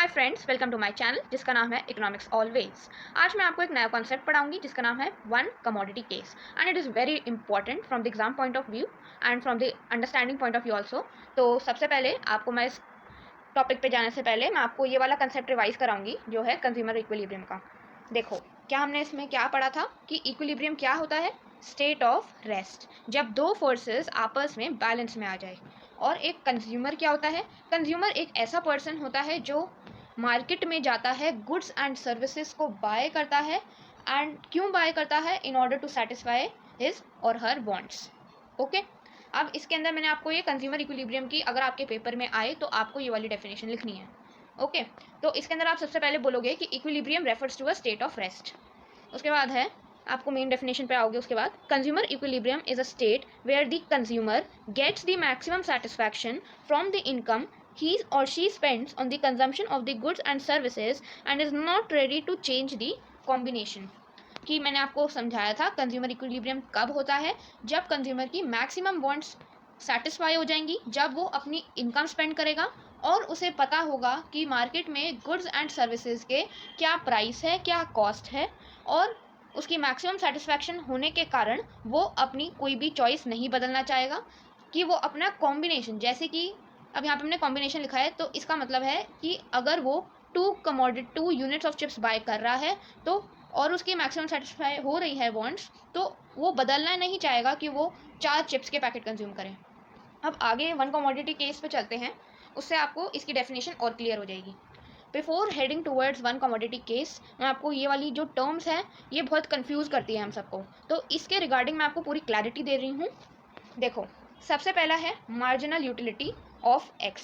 Hi friends, welcome to my channel जिसका नाम है इकोनॉमिक्स ऑलवेज। आज मैं आपको एक नया कॉन्सेप्ट पढ़ाऊंगी जिसका नाम है one commodity case and it is very important from the exam point of view and from the understanding point of view also. तो सबसे पहले आपको मैं इस टॉपिक पे जाने से पहले मैं आपको ये वाला कंसेप्ट रिवाइज कराऊंगी जो है कंज्यूमर इक्विलिब्रियम का। देखो क्या हमने इसमें क्या पढ़ा था कि इक्विलिब्रियम क्या होता है, स्टेट ऑफ रेस्ट, जब दो फोर्सेस आपस में बैलेंस में आ जाए। और एक कंज्यूमर क्या होता है, कंज्यूमर एक ऐसा पर्सन होता है जो मार्केट में जाता है, गुड्स एंड सर्विसेज को बाय करता है। एंड क्यों बाय करता है? In order to satisfy his or her wants. Okay, अब इसके अंदर मैंने आपको ये कंज्यूमर इक्विलिब्रियम की अगर आपके पेपर में आए तो आपको ये वाली डेफिनेशन लिखनी है। ओके, तो इसके अंदर आप सबसे पहले बोलोगे कि equilibrium refers to a state of rest. उसके बाद है आपको मेन डेफिनेशन पे आओगे। उसके बाद consumer equilibrium is a state where the consumer gets the maximum satisfaction from the income he or she spends on the consumption of the goods and services and is not ready to change the combination। कि मैंने आपको समझाया था consumer equilibrium कब होता है, जब consumer की मैक्सिमम वांट्स सेटिस्फाई हो जाएंगी, जब वो अपनी इनकम स्पेंड करेगा और उसे पता होगा कि मार्केट में गुड्स एंड सर्विसेज के क्या प्राइस है, क्या कॉस्ट है, और उसकी मैक्सिमम सेटिस्फैक्शन होने के कारण वो अपनी कोई भी चॉइस नहीं बदलना चाहेगा, कि वो अपना कॉम्बिनेशन, जैसे कि अब यहाँ पे हमने कॉम्बिनेशन लिखा है तो इसका मतलब है कि अगर वो two units of chips buy कर रहा है तो और उसकी मैक्सिमम सेटिस्फाई हो रही है वांट्स, तो वो बदलना नहीं चाहेगा कि वो 4 चिप्स के पैकेट कंज्यूम करें। अब आगे वन कमोडिटी केस पे चलते हैं, उससे आपको इसकी डेफिनेशन और क्लियर हो जाएगी। Before heading towards one commodity case, मैं आपको ये वाली जो टर्म्स हैं ये बहुत कंफ्यूज करती है हम सबको, तो इसके रिगार्डिंग मैं आपको पूरी क्लैरिटी दे रही हूँ। देखो, सबसे पहला है मार्जिनल यूटिलिटी ऑफ एक्स।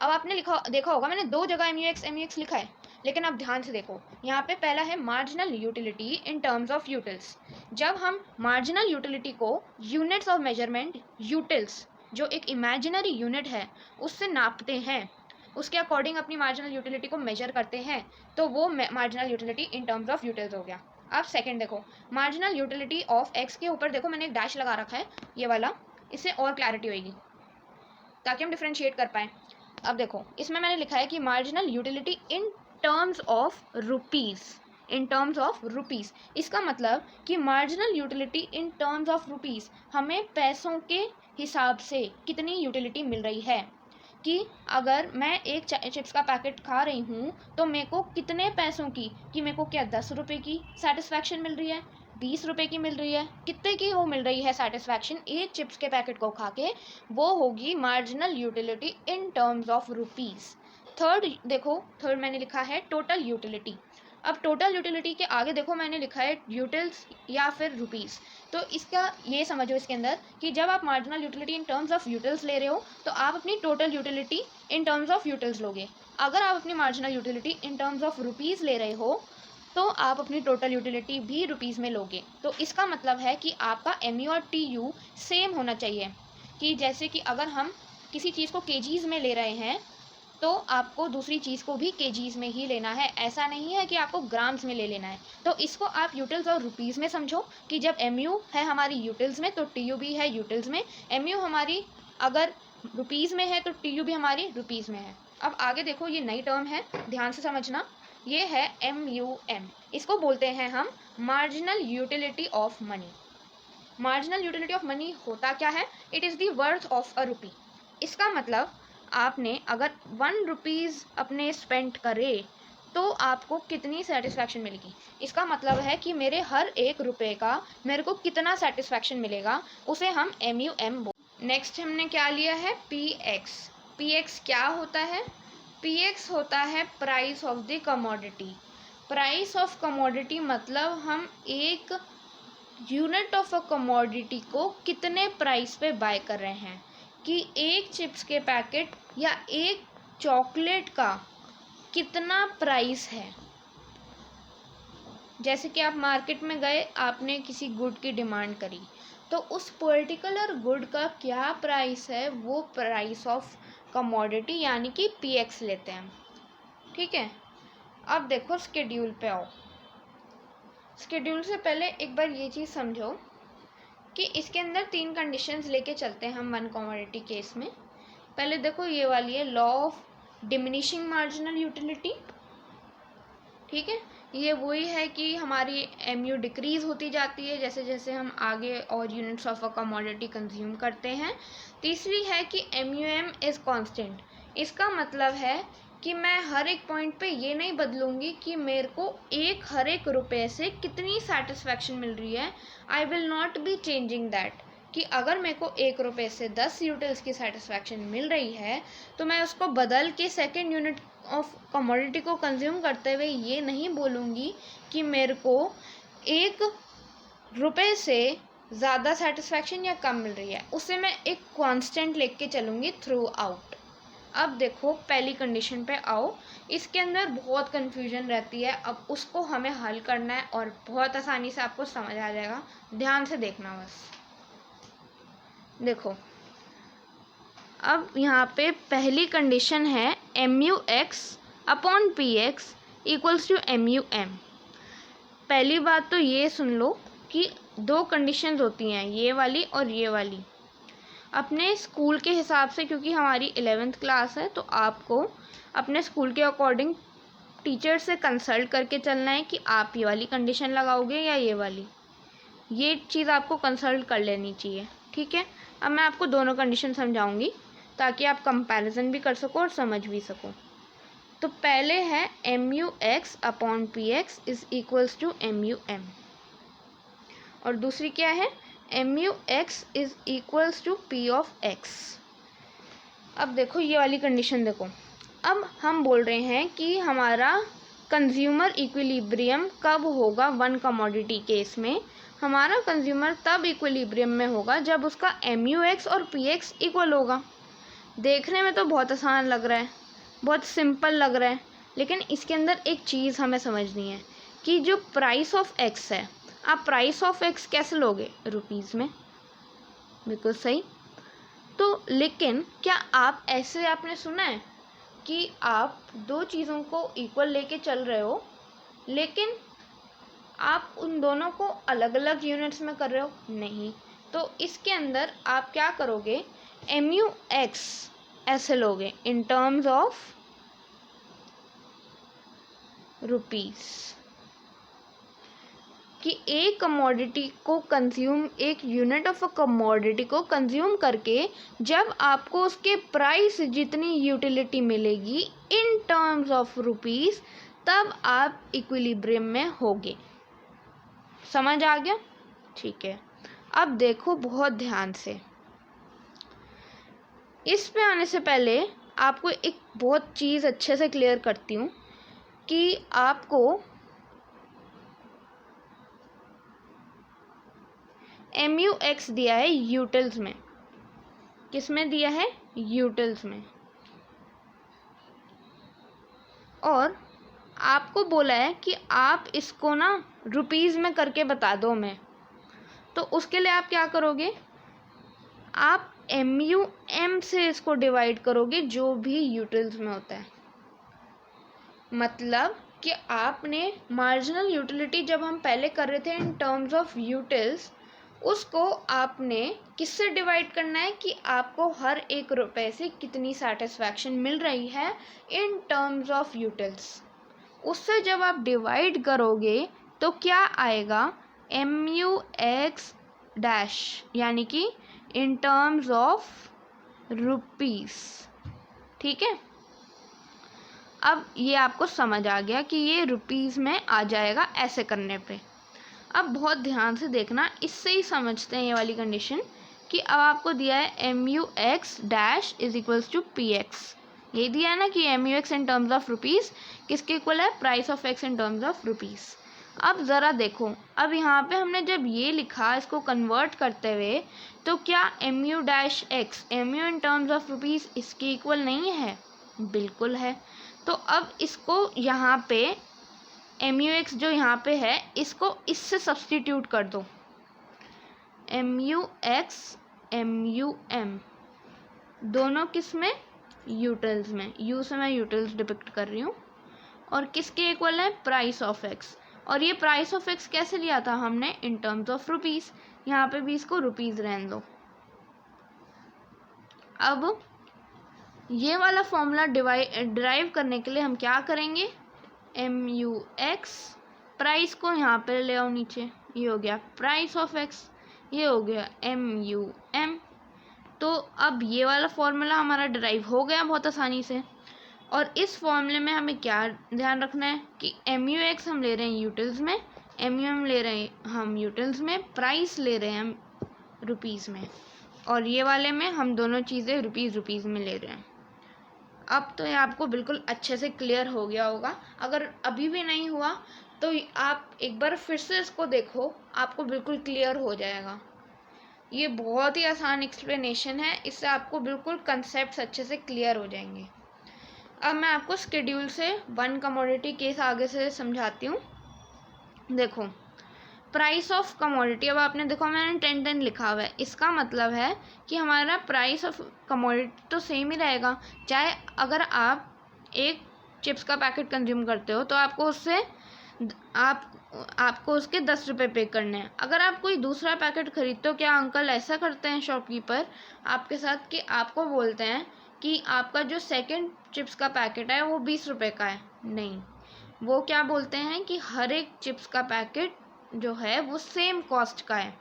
अब आपने देखा होगा मैंने दो जगह एम यू एक्स लिखा है, लेकिन अब ध्यान से देखो, यहाँ पे पहला है marginal utility in terms of utils. जब हम मार्जिनल यूटिलिटी को यूनिट्स ऑफ मेजरमेंट यूटिल्स, जो एक इमेजिनरी यूनिट है, उससे नापते हैं, उसके अकॉर्डिंग अपनी मार्जिनल यूटिलिटी को मेजर करते हैं, तो वो marginal utility in terms of utils हो गया। अब सेकंड देखो, मार्जिनल यूटिलिटी ऑफ एक्स के ऊपर देखो मैंने एक डैश लगा रखा है, ये वाला, इससे और क्लैरिटी होगी ताकि हम डिफ्रेंशिएट कर पाएँ। अब देखो इसमें मैंने लिखा है कि marginal utility in terms of rupees, in terms of rupees. इसका मतलब कि marginal utility in terms of rupees, हमें पैसों के हिसाब से कितनी यूटिलिटी मिल रही है, कि अगर मैं एक चिप्स का पैकेट खा रही हूँ तो मेरे को कितने पैसों की, कि मेरे को क्या 10 रुपये की सेटिस्फैक्शन मिल रही है, 20 रुपये की मिल रही है, कितने की वो मिल रही है सेटिस्फैक्शन एक चिप्स के पैकेट को खा के, वो होगी marginal utility in terms of rupees. Third देखो, थर्ड मैंने लिखा है टोटल यूटिलिटी। अब टोटल यूटिलिटी के आगे देखो मैंने लिखा है यूटिल्स या फिर रुपीज़। तो इसका ये समझो इसके अंदर कि जब आप marginal utility in terms of utils ले रहे हो तो आप अपनी total utility in terms of utils लोगे। अगर आप अपनी marginal utility in terms of rupees ले रहे हो तो आप अपनी टोटल यूटिलिटी भी रुपीज़ में लोगे। तो इसका मतलब है कि आपका एम यू और टी यू सेम होना चाहिए, कि जैसे कि अगर हम किसी चीज़ को केजीज़ में ले रहे हैं तो आपको दूसरी चीज़ को भी केजीज़ में ही लेना है, ऐसा नहीं है कि आपको ग्राम्स में ले लेना है। तो इसको आप यूटिल्स और रुपीज़ में समझो कि जब एम यू है हमारी यूटिल्स में तो टी यू भी है यूटिल्स में, एम यू हमारी अगर रुपीज़ में है तो टी यू भी हमारी रुपीज़ में है। अब आगे देखो, ये नई टर्म है, ध्यान से समझना, ये है एम यू एम। इसको बोलते हैं हम marginal utility of money. Marginal utility of money होता क्या है? It is the worth of a rupee. इसका मतलब आपने अगर 1 रुपीज़ अपने स्पेंड करे तो आपको कितनी सेटिस्फैक्शन मिलेगी। इसका मतलब है कि मेरे हर एक रुपये का मेरे को कितना सेटिस्फैक्शन मिलेगा, उसे हम एम यू एम बोल। नेक्स्ट हमने क्या लिया है? P x. पी एक्स क्या होता है? पी एक्स होता है price of the commodity. Price of commodity मतलब हम एक यूनिट ऑफ अ कमोडिटी को कितने प्राइस पे बाय कर रहे हैं, कि एक चिप्स के पैकेट या एक चॉकलेट का कितना प्राइस है। जैसे कि आप मार्केट में गए, आपने किसी गुड की डिमांड करी, तो उस पर्टिकुलर गुड का क्या प्राइस है, वो प्राइस ऑफ कमोडिटी यानी कि पीएक्स लेते हैं। ठीक है, अब देखो स्केड्यूल पे आओ। स्केड्यूल से पहले एक बार ये चीज़ समझो कि इसके अंदर 3 कंडीशंस लेके चलते हैं हम वन कमोडिटी केस में। पहले देखो ये वाली है, law of diminishing marginal utility, ठीक है, ये वही है कि हमारी MU डिक्रीज होती जाती है जैसे जैसे हम आगे और units of a commodity consume करते हैं। तीसरी है कि MUM इज़ कांस्टेंट। इसका मतलब है कि मैं हर एक पॉइंट पे ये नहीं बदलूंगी कि मेरे को हर एक रुपये से कितनी सेटिस्फैक्शन मिल रही है। I will not be changing that, कि अगर मेरे को 1 रुपये से 10 यूटिल्स की सेटिस्फैक्शन मिल रही है तो मैं उसको बदल के सेकेंड यूनिट ऑफ कमोडिटी को कंज्यूम करते हुए ये नहीं बोलूँगी कि मेरे को 1 रुपये से ज़्यादा सेटिस्फैक्शन या कम मिल रही है, उसे मैं एक कांस्टेंट लेके चलूँगी थ्रू आउट। अब देखो पहली कंडीशन पे आओ, इसके अंदर बहुत कन्फ्यूजन रहती है, अब उसको हमें हल करना है और बहुत आसानी से आपको समझ आ जाएगा, ध्यान से देखना बस। देखो अब यहाँ पे पहली कंडीशन है MUX upon PX equals to MUM। पहली बात तो ये सुन लो कि 2 कंडीशंस होती हैं, ये वाली और ये वाली। अपने स्कूल के हिसाब से, क्योंकि हमारी 11th क्लास है, तो आपको अपने स्कूल के अकॉर्डिंग टीचर से कंसल्ट करके चलना है कि आप ये वाली कंडीशन लगाओगे या ये वाली। ये चीज़ आपको कंसल्ट कर लेनी चाहिए, ठीक है। अब मैं आपको दोनों कंडीशन समझाऊंगी ताकि आप कंपैरिजन भी कर सको और समझ भी सको। तो पहले है MUX upon PX is equals to MUM, और दूसरी क्या है MUX is equals to P of X। अब देखो ये वाली कंडीशन देखो, अब हम बोल रहे हैं कि हमारा कंज्यूमर इक्विलिब्रियम कब होगा वन कमोडिटी केस में। हमारा कंज्यूमर तब इक्विलिब्रियम में होगा जब उसका MUX और PX इक्वल होगा। देखने में तो बहुत आसान लग रहा है, बहुत सिंपल लग रहा है, लेकिन इसके अंदर एक चीज़ हमें समझनी है कि जो प्राइस ऑफ X है, आप प्राइस ऑफ X कैसे लोगे, रुपीज़ में, बिल्कुल सही। तो लेकिन क्या आप ऐसे, आपने सुना है कि आप 2 चीज़ों को इक्वल लेके चल रहे हो लेकिन आप उन दोनों को अलग अलग यूनिट्स में कर रहे हो? नहीं। तो इसके अंदर आप क्या करोगे, MUX ऐसे लोगे इन टर्म्स ऑफ रुपीस, कि एक कमोडिटी को कंज्यूम, एक यूनिट ऑफ अ कमोडिटी को कंज्यूम करके जब आपको उसके प्राइस जितनी यूटिलिटी मिलेगी इन टर्म्स ऑफ रुपीस, तब आप इक्विलिब्रियम में होगे। समझ आ गया? ठीक है। अब देखो बहुत ध्यान से, इस पे आने से पहले आपको एक बहुत चीज़ अच्छे से क्लियर करती हूँ कि आपको MUX दिया है यूटिल्स में। किस में दिया है? यूटिल्स में। और आपको बोला है कि आप इसको ना रुपीज़ में करके बता दो मैं। तो उसके लिए आप क्या करोगे, आप MUM से इसको डिवाइड करोगे जो भी यूटिल्स में होता है। मतलब कि आपने मार्जिनल यूटिलिटी जब हम पहले कर रहे थे इन टर्म्स ऑफ यूटिल्स, उसको आपने किससे डिवाइड करना है कि आपको हर 1 रुपये से कितनी सेटिस्फैक्शन मिल रही है इन टर्म्स ऑफ यूटिल्स। उससे जब आप डिवाइड करोगे तो क्या आएगा, MUX डैश, यानी कि इन टर्म्स ऑफ रुपीस, ठीक है। अब ये आपको समझ आ गया कि ये रुपीज़ में आ जाएगा ऐसे करने पे। अब बहुत ध्यान से देखना, इससे ही समझते हैं ये वाली कंडीशन कि अब आपको दिया है MUX dash is equals to PX। ये दिया है ना कि MUX in terms of rupees किसके इक्वल है, price of X in terms of rupees. अब ज़रा देखो, अब यहाँ पे हमने जब ये लिखा इसको कन्वर्ट करते हुए, तो क्या MU dash X MU in terms of rupees इसके इक्वल नहीं है? बिल्कुल है। तो अब इसको यहाँ पे MUX जो यहाँ पे है इसको इससे सब्सटीट्यूट कर दो, MUX MUM दोनों किस में, यूटिल्स में। U से मैं यूटिल्स डिपिक्ट कर रही हूँ। और किसके इक्वल है, प्राइस ऑफ X। और ये प्राइस ऑफ X कैसे लिया था हमने, इन टर्म्स ऑफ रुपीज़। यहाँ पे भी इसको रुपीज़ रहने दो। अब ये वाला फॉर्मूला डिराइव करने के लिए हम क्या करेंगे, MUX, प्राइस को यहाँ पे ले आओ नीचे, ये हो गया प्राइस ऑफ x, ये हो गया MUM। तो अब ये वाला फॉर्मूला हमारा डिराइव हो गया बहुत आसानी से। और इस फॉर्मूले में हमें क्या ध्यान रखना है कि MUX हम ले रहे हैं यूटिल्स में, MUM ले रहे हैं हम यूटिल्स में, प्राइस ले रहे हैं हम रुपीज़ में, और ये वाले में हम दोनों चीज़ें रुपीज़ में ले रहे हैं। अब तो ये आपको बिल्कुल अच्छे से क्लियर हो गया होगा। अगर अभी भी नहीं हुआ तो आप एक बार फिर से इसको देखो, आपको बिल्कुल क्लियर हो जाएगा। ये बहुत ही आसान एक्सप्लेनेशन है, इससे आपको बिल्कुल कंसेप्ट्स अच्छे से क्लियर हो जाएंगे। अब मैं आपको शेड्यूल से वन कमोडिटी केस आगे से समझाती हूँ। देखो, प्राइस ऑफ कमोडिटी, अब आपने देखो मैंने 10 लिखा हुआ है, इसका मतलब है कि हमारा प्राइस ऑफ कमोडिटी तो सेम ही रहेगा। चाहे अगर आप एक चिप्स का पैकेट कंज्यूम करते हो तो आपको उससे आपको उसके 10 रुपये पे करने हैं। अगर आप कोई दूसरा पैकेट खरीदते हो, क्या अंकल ऐसा करते हैं शॉपकीपर आपके साथ कि आपको बोलते हैं कि आपका जो सेकंड चिप्स का पैकेट है वो 20 रुपये का है? नहीं, वो क्या बोलते हैं कि हर एक चिप्स का पैकेट जो है वो सेम कॉस्ट का है।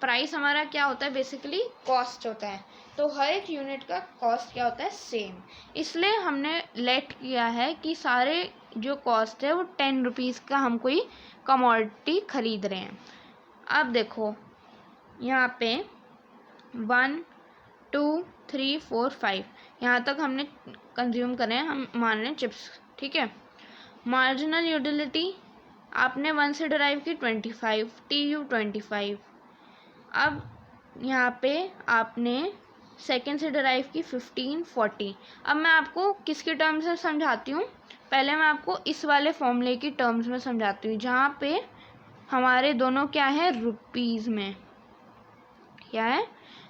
प्राइस हमारा क्या होता है, बेसिकली कॉस्ट होता है, तो हर एक यूनिट का कॉस्ट क्या होता है, सेम। इसलिए हमने लेट किया है कि सारे जो कॉस्ट है वो 10 रुपीज़ का हम कोई कमोडिटी खरीद रहे हैं। अब देखो यहाँ पे 1 2 3 4 5 यहाँ तक हमने कंज्यूम करें, हम मान रहे हैं चिप्स, ठीक है। मार्जिनल यूटिलिटी आपने 1 से डिराइव की 25, TU 25। अब यहाँ पे आपने सेकंड से डिराइव की 15 40। अब मैं आपको किसके टर्म्स में समझाती हूँ, पहले मैं आपको इस वाले फॉर्मूले की टर्म्स में समझाती हूँ, जहाँ पे हमारे दोनों क्या है, रुपीज़ में, क्या है,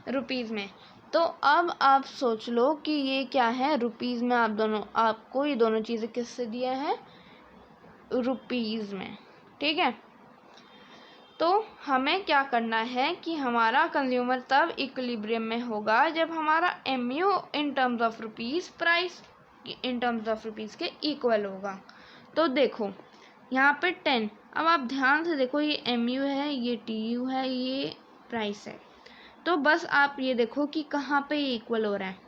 रुपीज़ में। तो अब आप सोच लो कि ये क्या है, रुपीज़ में आपको ये दोनों चीज़ें किससे दिया है, रुपीज़ में, ठीक है। तो हमें क्या करना है कि हमारा कंज्यूमर तब इक्विलिब्रियम में होगा जब हमारा MU in terms of rupees price in terms of rupees के इक्वल होगा। तो देखो यहाँ पे 10, अब आप ध्यान से देखो, ये MU है, ये TU है, ये प्राइस है। तो बस आप ये देखो कि कहाँ पे ये इक्वल हो रहा है,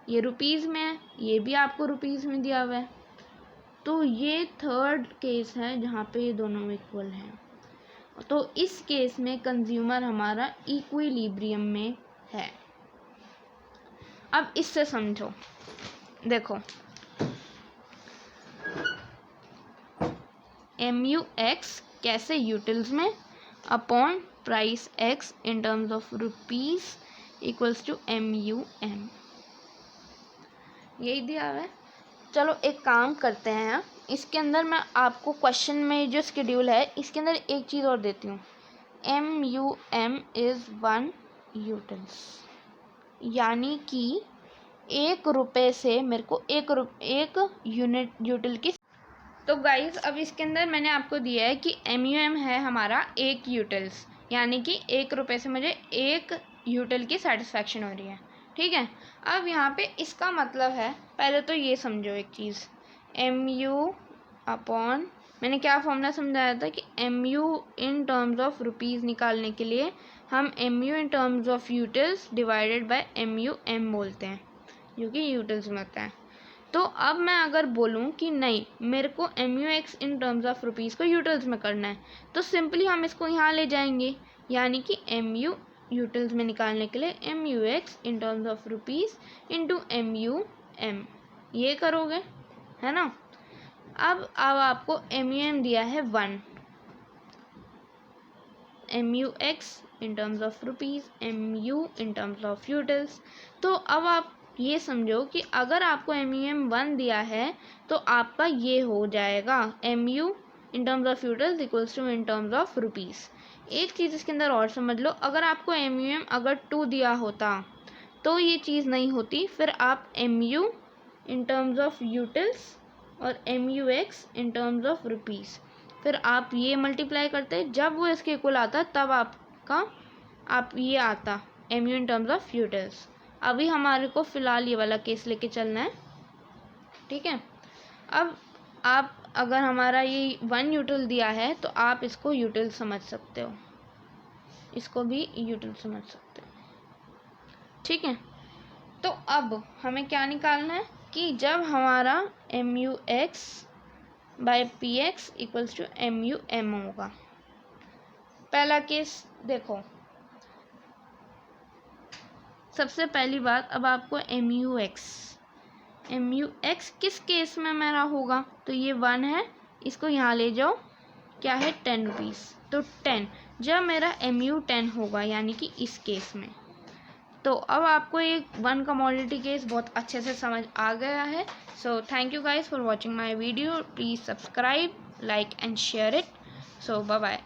ये रुपीज़ में है, ये भी आपको रुपीज़ में दिया हुआ है। तो ये थर्ड केस है जहाँ पे ये दोनों इक्वल हैं। तो इस केस में कंज्यूमर हमारा इक्विलिब्रियम में है। अब इससे समझो, देखो MUX कैसे, यूटिल्स में upon price X in terms of rupees equals to MUM, यही दिया हुआ है। चलो एक काम करते हैं, इसके अंदर मैं आपको क्वेश्चन में जो शेड्यूल है इसके अंदर एक चीज़ और देती हूँ, MUM इज़ 1 यूटिल्स, यानी कि 1 रुपये से मेरे को एक यूनिट यूटिल की। तो गाइस अब इसके अंदर मैंने आपको दिया है कि MUM है हमारा 1 यूटिल्स, यानी कि 1 रुपये से मुझे 1 यूटिल की सेटिस्फैक्शन हो रही है, ठीक है। अब यहाँ पे इसका मतलब है, पहले तो ये समझो एक चीज़, MU अपॉन, मैंने क्या फॉर्मूला समझाया था कि MU in terms of rupees निकालने के लिए हम MU in terms of utils divided by MUM बोलते हैं, जो कि यूटिल्स में होता है। तो अब मैं अगर बोलूँ कि नहीं, मेरे को MUX in terms of rupees को यूटिल्स में करना है, तो सिंपली हम इसको यहाँ ले जाएंगे, यानी कि MU यूटिल्स में निकालने के लिए MUX in terms of rupees into MUM, ये करोगे, है ना। अब आपको MUM दिया है 1, MUX in terms of rupees, MU in terms of utils. तो अब आप ये समझो कि अगर आपको MUM 1 दिया है तो आपका ये हो जाएगा MU in terms of utils equals to in terms of rupees. एक चीज़ इसके अंदर और समझ लो, अगर आपको MUM अगर 2 दिया होता तो ये चीज़ नहीं होती, फिर आप MU in terms of utils और MUX in terms of rupees, फिर आप ये मल्टीप्लाई करते, जब वो इसके इक्वल आता तब आप ये आता MU in terms of utils. अभी हमारे को फ़िलहाल ये वाला केस लेके चलना है, ठीक है। अब आप अगर हमारा ये 1 यूटिल दिया है तो आप इसको यूटिल समझ सकते हो, इसको भी यूटिल समझ सकते हो, ठीक है। तो अब हमें क्या निकालना है कि जब हमारा MUX by PX equals to MUM होगा। पहला केस देखो, सबसे पहली बात, अब आपको MUX किस केस में मेरा होगा, तो ये 1 है, इसको यहाँ ले जाओ, क्या है 10 रुपीज़, तो 10 जब मेरा MU10 होगा यानी कि इस केस में। तो अब आपको एक 1 कमोडिटी केस बहुत अच्छे से समझ आ गया है। So thank you guys for watching my video, please subscribe, like and share it. So bye bye.